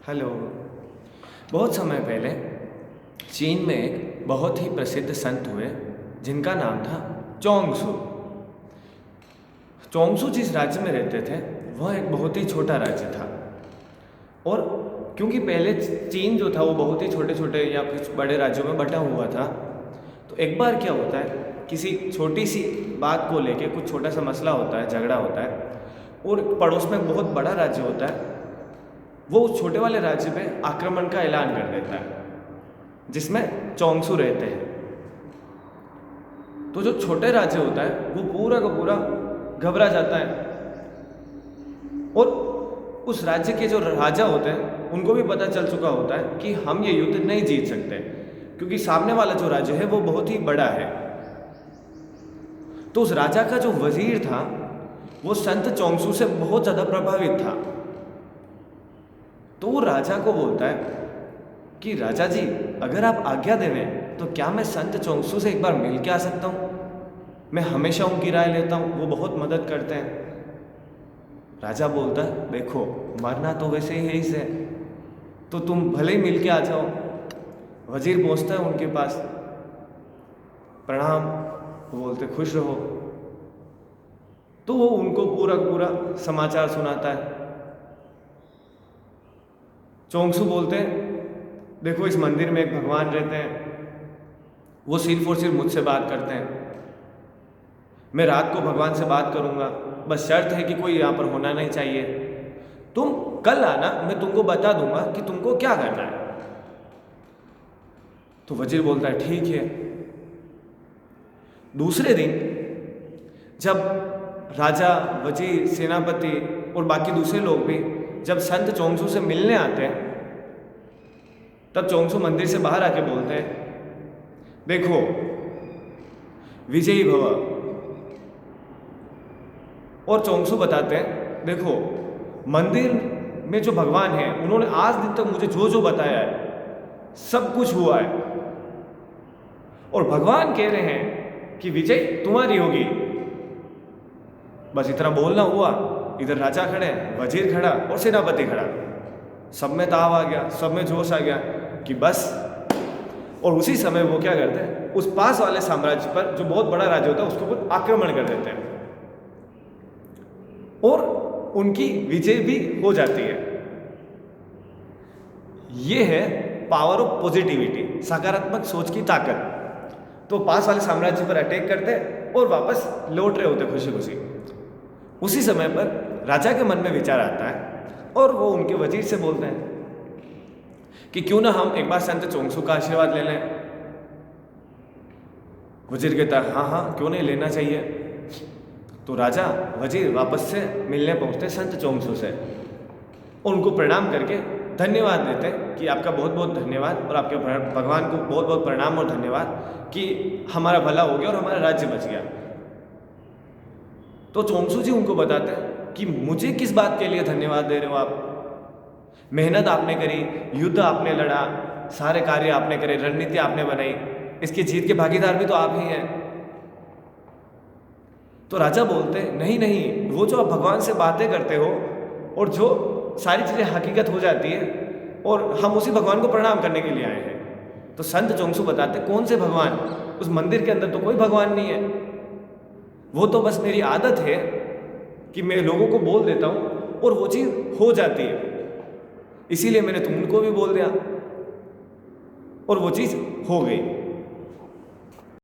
Hello. बहुत समय पहले चीन में एक बहुत ही प्रसिद्ध संत हुए जिनका नाम था चोंगसू। चोंगसू जिस राज्य में रहते थे वह एक बहुत ही छोटा राज्य था। और क्योंकि पहले चीन जो था वो बहुत ही छोटे छोटे या कुछ बड़े राज्यों में बटा हुआ था, तो एक बार क्या होता है, किसी छोटी सी बात को लेके कुछ छोटा सा मसला होता है, झगड़ा होता है, और पड़ोस में एक बहुत बड़ा राज्य होता है, वो उस छोटे वाले राज्य पे आक्रमण का ऐलान कर देता है जिसमें चोंगसू रहते हैं। तो जो छोटे राज्य होता है वो पूरा का पूरा घबरा जाता है, और उस राज्य के जो राजा होते हैं उनको भी पता चल चुका होता है कि हम ये युद्ध नहीं जीत सकते, क्योंकि सामने वाला जो राज्य है वो बहुत ही बड़ा है। तो उस राजा का जो वजीर था वो संत चोंगसू से बहुत ज़्यादा प्रभावित था। तो वो राजा को बोलता है कि राजा जी, अगर आप आज्ञा देवें तो क्या मैं संत चोंगसू से एक बार मिल के आ सकता हूँ? मैं हमेशा उनकी राय लेता हूँ, वो बहुत मदद करते हैं। राजा बोलता है, देखो मरना तो वैसे ही है इसे, तो तुम भले ही मिल के आ जाओ। वजीर पहुँचता है उनके पास, प्रणाम, वो बोलते खुश रहो। तो वो उनको पूरा पूरा समाचार सुनाता है। चोंगसू बोलते हैं, देखो इस मंदिर में एक भगवान रहते हैं, वो सिर्फ और सिर्फ मुझसे बात करते हैं। मैं रात को भगवान से बात करूंगा, बस शर्त है कि कोई यहाँ पर होना नहीं चाहिए। तुम कल आना, मैं तुमको बता दूंगा कि तुमको क्या करना है। तो वजीर बोलता है ठीक है। दूसरे दिन जब राजा, वजीर, सेनापति और बाकी दूसरे लोग भी जब संत चोंगसू से मिलने आते हैं, तब चोंगसू मंदिर से बाहर आके बोलते हैं, देखो विजयी भव। और चोंगसू बताते हैं, देखो मंदिर में जो भगवान है उन्होंने आज दिन तक मुझे जो जो बताया है सब कुछ हुआ है, और भगवान कह रहे हैं कि विजय तुम्हारी होगी। बस इतना बोलना हुआ, इधर राजा खड़े, वजीर खड़ा और सेनापति खड़ा। सब में ताव आ गया, सब में जोश आ गया कि बस। और उसी समय वो क्या करते हैं, उस पास वाले साम्राज्य पर जो बहुत बड़ा राज्य होता है उसके ऊपर आक्रमण कर देते हैं, और उनकी विजय भी हो जाती है। ये है पावर ऑफ पॉजिटिविटी, सकारात्मक सोच की ताकत। तो पास वाले साम्राज्य पर अटैक करते हैं और वापस लौट रहे होते खुशी खुशी। उसी समय पर राजा के मन में विचार आता है और वो उनके वजीर से बोलते हैं कि क्यों ना हम एक बार संत चोंगसू का आशीर्वाद ले लें। वजीर कहता है हाँ हाँ क्यों नहीं, लेना चाहिए। तो राजा, वजीर वापस से मिलने पहुंचते संत चोंगसू से और उनको प्रणाम करके धन्यवाद देते हैं कि आपका बहुत बहुत धन्यवाद, और आपके भगवान को बहुत बहुत प्रणाम और धन्यवाद कि हमारा भला हो गया और हमारा राज्य बच गया। तो चोंगसू जी उनको बताते हैं कि मुझे किस बात के लिए धन्यवाद दे रहे हो आप? मेहनत आपने करी, युद्ध आपने लड़ा, सारे कार्य आपने करे, रणनीति आपने बनाई, इसकी जीत के भागीदार भी तो आप ही हैं। तो राजा बोलते हैं नहीं नहीं, वो जो आप भगवान से बातें करते हो और जो सारी चीज़ें हकीकत हो जाती है, और हम उसी भगवान को प्रणाम करने के लिए आए हैं। तो संत चोंगसू बताते कौन से भगवान? उस मंदिर के अंदर तो कोई भगवान नहीं है, वो तो बस मेरी आदत है कि मैं लोगों को बोल देता हूँ और वो चीज़ हो जाती है, इसीलिए मैंने तुमको भी बोल दिया और वो चीज़ हो गई।